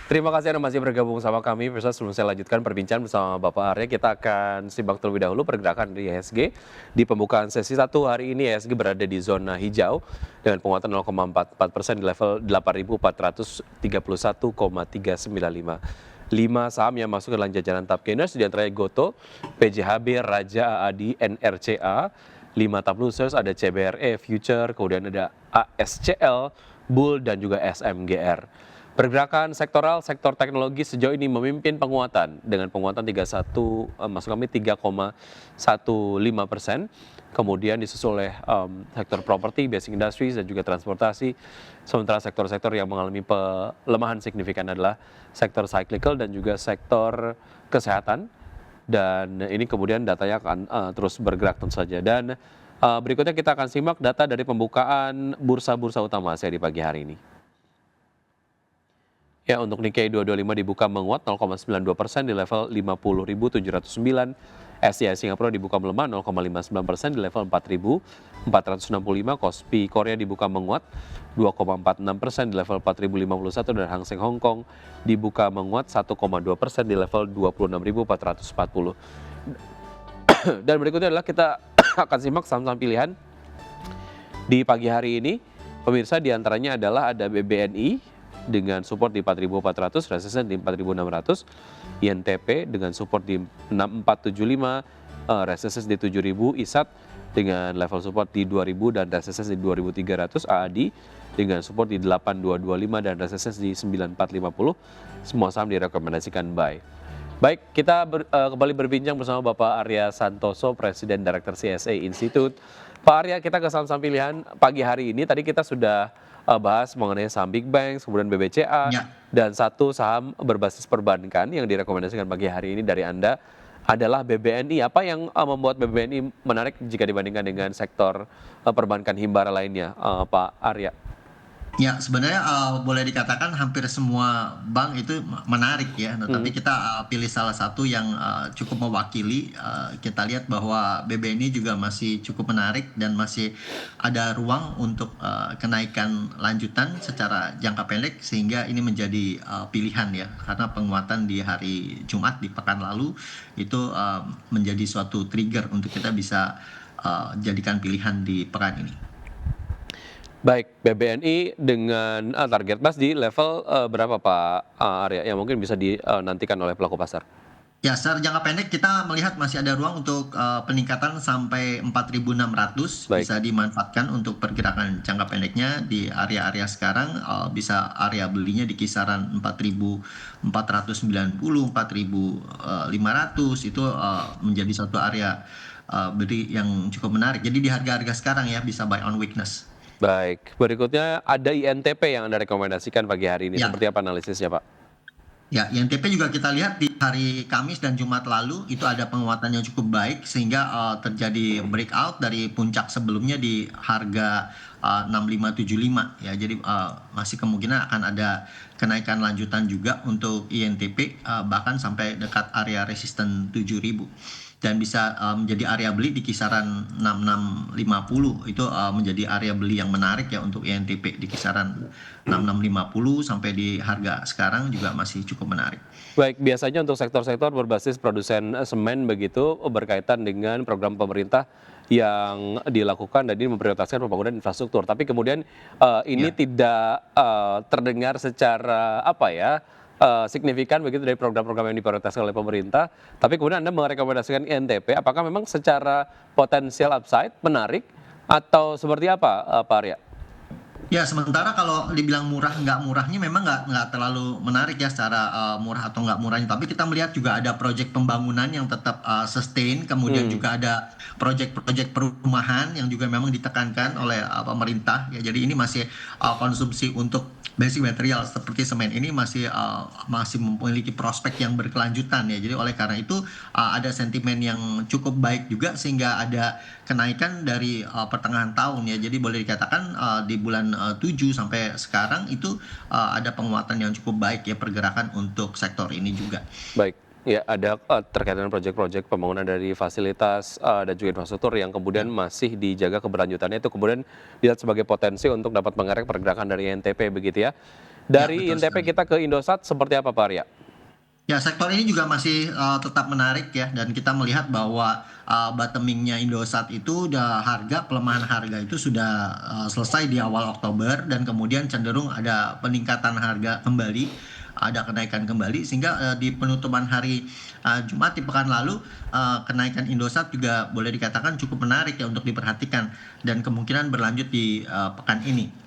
Terima kasih Anda masih bergabung sama kami. Pemirsa, sebelum saya lanjutkan perbincangan bersama Bapak Arya, kita akan simak terlebih dahulu pergerakan di IHSG. Di pembukaan sesi 1 hari ini, IHSG berada di zona hijau dengan penguatan 0,44% di level 8.431,395. 5 saham yang masuk ke dalam jajaran top gainers, di antaranya Goto, PJHB, Raja Aadi, NRCA. 5 top losers ada CBRE, Future, kemudian ada ASCL, Bull, dan juga SMGR. Pergerakan sektor teknologi sejauh ini memimpin penguatan dengan penguatan 3,15%. Kemudian disusul oleh sektor properti, basic industries, dan juga transportasi. Sementara sektor-sektor yang mengalami pelemahan signifikan adalah sektor cyclical dan juga sektor kesehatan. Dan ini kemudian datanya akan terus bergerak tentu saja. Dan berikutnya kita akan simak data dari pembukaan bursa-bursa utama Asia di pagi hari ini. Ya, untuk Nikkei 225 dibuka menguat 0,92% di level 50.709. SCI Singapura dibuka melemah 0,59% di level 4.465. Kospi Korea dibuka menguat 2,46% di level 4.051 dan Hang Seng Hong Kong dibuka menguat 1,2% di level 26.440. Dan berikutnya adalah kita akan simak saham-saham pilihan di pagi hari ini. Pemirsa, diantaranya adalah ada BBNI dengan support di 4.400, resisten di 4.600, INTP dengan support di 6.475, resisten di 7.000, ISAT dengan level support di 2.000 dan resisten di 2.300, AADI dengan support di 8.225 dan resisten di 9.450. Semua saham direkomendasikan buy. Baik, kita kembali berbincang bersama Bapak Arya Santoso, Presiden Direktur CSA Institute. Pak Arya, kita ke saham-saham pilihan pagi hari ini. Tadi kita sudah bahas mengenai saham Big Banks, kemudian BBCA, Ya, dan satu saham berbasis perbankan yang direkomendasikan pagi hari ini dari Anda adalah BBNI. Apa yang membuat BBNI menarik jika dibandingkan dengan sektor perbankan himbara lainnya, Pak Arya? ya sebenarnya boleh dikatakan hampir semua bank itu menarik ya, tetapi kita pilih salah satu yang cukup mewakili. Kita lihat bahwa BBNI juga masih cukup menarik dan masih ada ruang untuk kenaikan lanjutan secara jangka pendek, sehingga ini menjadi pilihan ya, karena penguatan di hari Jumat di pekan lalu itu menjadi suatu trigger untuk kita bisa jadikan pilihan di pekan ini. Baik, BBNI dengan target Mas di level berapa Pak Arya yang mungkin bisa dinantikan oleh pelaku pasar? Ya, secara jangka pendek kita melihat masih ada ruang untuk peningkatan sampai 4.600, Baik. bisa dimanfaatkan untuk pergerakan jangka pendeknya di area-area sekarang. Bisa area belinya di kisaran 4.490, 4.500 itu menjadi satu area beli yang cukup menarik. Jadi di harga-harga sekarang ya bisa buy on weakness. Baik, berikutnya ada INTP yang Anda rekomendasikan pagi hari ini. Ya, Seperti apa analisisnya, Pak? Ya, INTP juga kita lihat di hari Kamis dan Jumat lalu itu ada penguatan yang cukup baik, sehingga terjadi breakout dari puncak sebelumnya di harga 6575 ya. Jadi masih kemungkinan akan ada kenaikan lanjutan juga untuk INTP, bahkan sampai dekat area resisten 7000 dan bisa menjadi area beli di kisaran 6650. Itu menjadi area beli yang menarik ya untuk INTP di kisaran 6650 sampai di harga sekarang juga masih cukup menarik. Baik, biasanya untuk sektor-sektor berbasis produsen semen begitu berkaitan dengan program pemerintah yang dilakukan dan ini memprioritaskan pembangunan infrastruktur. Tapi kemudian ini Ya. tidak terdengar secara apa ya signifikan begitu dari program-program yang diprioritaskan oleh pemerintah. Tapi kemudian Anda merekomendasikan INTP, apakah memang secara potensial upside menarik atau seperti apa, Pak Arya? Ya, sementara kalau dibilang murah nggak murahnya memang nggak terlalu menarik ya secara murah atau nggak murahnya. Tapi kita melihat juga ada proyek pembangunan yang tetap sustain, kemudian Hmm, juga ada proyek-proyek perumahan yang juga memang ditekankan oleh pemerintah. Ya, jadi ini masih konsumsi untuk basic material seperti semen ini masih memiliki prospek yang berkelanjutan ya. Jadi oleh karena itu ada sentimen yang cukup baik juga, sehingga ada kenaikan dari pertengahan tahun ya. Jadi boleh dikatakan di bulan 7 sampai sekarang itu ada penguatan yang cukup baik ya, pergerakan untuk sektor ini juga. baik. Ya, ada terkait dengan proyek-proyek pembangunan dari fasilitas dan juga infrastruktur yang kemudian Ya. masih dijaga keberlanjutannya itu kemudian dilihat sebagai potensi untuk dapat mengerek pergerakan dari INTP begitu ya. Ya, Dari betul INTP sekali. kita ke Indosat seperti apa Pak Arya? Ya, sektor ini juga masih tetap menarik ya, dan kita melihat bahwa bottoming-nya Indosat itu udah pelemahan harga itu sudah selesai di awal Oktober, dan kemudian cenderung ada peningkatan harga kembali, ada kenaikan kembali, sehingga di penutupan hari Jumat di pekan lalu, kenaikan Indosat juga boleh dikatakan cukup menarik ya untuk diperhatikan, dan kemungkinan berlanjut di pekan ini.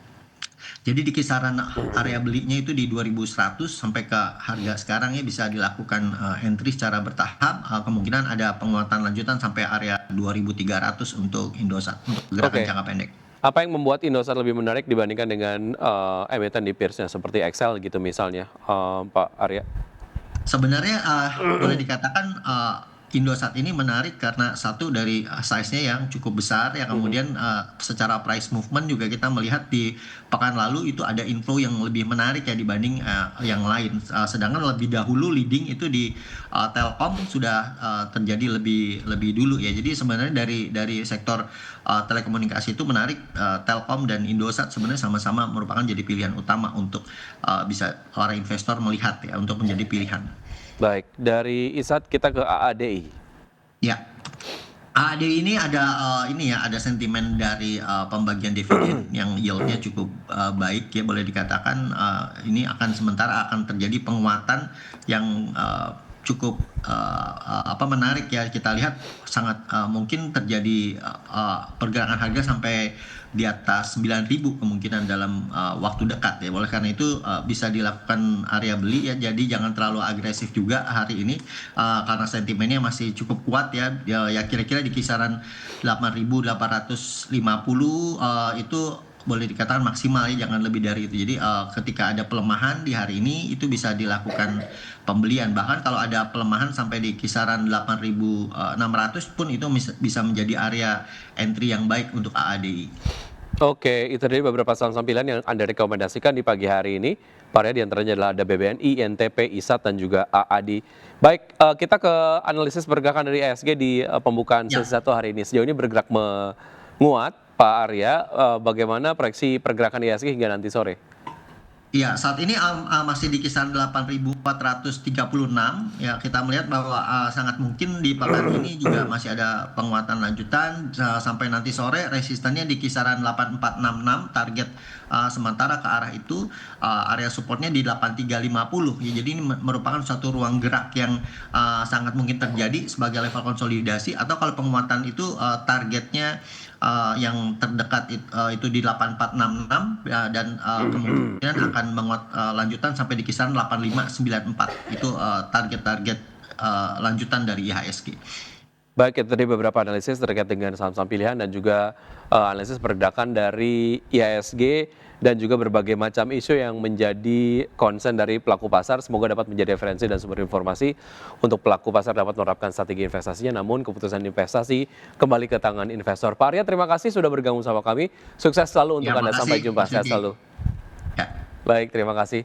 Jadi di kisaran area belinya itu di 2.100 sampai ke harga sekarang ya, bisa dilakukan entry secara bertahap. Kemungkinan ada penguatan lanjutan sampai area 2.300 untuk Indosat untuk gerakan Oke. jangka pendek. Apa yang membuat Indosat lebih menarik dibandingkan dengan emiten di peersnya seperti Excel gitu misalnya, Pak Arya? Sebenarnya boleh dikatakan Indosat ini menarik karena satu dari size-nya yang cukup besar ya, Mhm. kemudian secara price movement juga kita melihat di pekan lalu itu ada inflow yang lebih menarik ya dibanding yang lain. Sedangkan lebih dahulu leading itu di Telkom sudah terjadi lebih lebih dulu ya. Jadi sebenarnya dari sektor telekomunikasi itu menarik, Telkom dan Indosat sebenarnya sama-sama merupakan jadi pilihan utama untuk bisa para investor melihat ya untuk menjadi pilihan. Baik, dari ISAT kita ke AADI. Ya, AAD ini ada ini ya, ada sentimen dari pembagian dividen yang yield-nya cukup baik ya, boleh dikatakan ini akan sementara akan terjadi penguatan yang cukup menarik ya. Kita lihat sangat mungkin terjadi pergerakan harga sampai di atas 9.000 kemungkinan dalam waktu dekat ya. Oleh karena itu bisa dilakukan area beli ya. Jadi jangan terlalu agresif juga hari ini karena sentimennya masih cukup kuat ya. Ya kira-kira di kisaran 8.850 itu boleh dikatakan maksimal ya, jangan lebih dari itu. Jadi ketika ada pelemahan di hari ini itu bisa dilakukan pembelian. Bahkan kalau ada pelemahan sampai di kisaran 8.600 pun itu bisa menjadi area entry yang baik untuk AADI. Oke, itu tadi beberapa saham-saham pilihan yang Anda rekomendasikan di pagi hari ini. Pak Arya, di antaranya adalah ada BBNI, INTP, ISAT, dan juga AADI. Baik, kita ke analisis pergerakan dari IHSG di pembukaan Ya. sesi 1 hari ini. Sejauh ini bergerak menguat, Pak Arya. Bagaimana proyeksi pergerakan IHSG hingga nanti sore? Iya, saat ini masih di kisaran 8.436 ya. Kita melihat bahwa sangat mungkin di pekan ini juga masih ada penguatan lanjutan sampai nanti sore. Resistannya di kisaran 8.466, target sementara ke arah itu, area supportnya di 8.350 ya. Jadi ini merupakan satu ruang gerak yang sangat mungkin terjadi sebagai level konsolidasi, atau kalau penguatan itu targetnya yang terdekat itu di 8.466 ya, dan kemungkinan akan menguat lanjutan sampai di kisaran 8.594. Itu target-target lanjutan dari IHSG. Baik, itu tadi beberapa analisis terkait dengan saham-saham pilihan dan juga analisis pergerakan dari IHSG dan juga berbagai macam isu yang menjadi concern dari pelaku pasar. Semoga dapat menjadi referensi dan sumber informasi untuk pelaku pasar dapat menerapkan strategi investasinya. Namun keputusan investasi kembali ke tangan investor. Pak Arya, terima kasih sudah bergabung sama kami. Sukses selalu untuk Ya, Anda. Sampai makasih jumpa. Mas Sehat Yuki. selalu. Ya. Baik, terima kasih.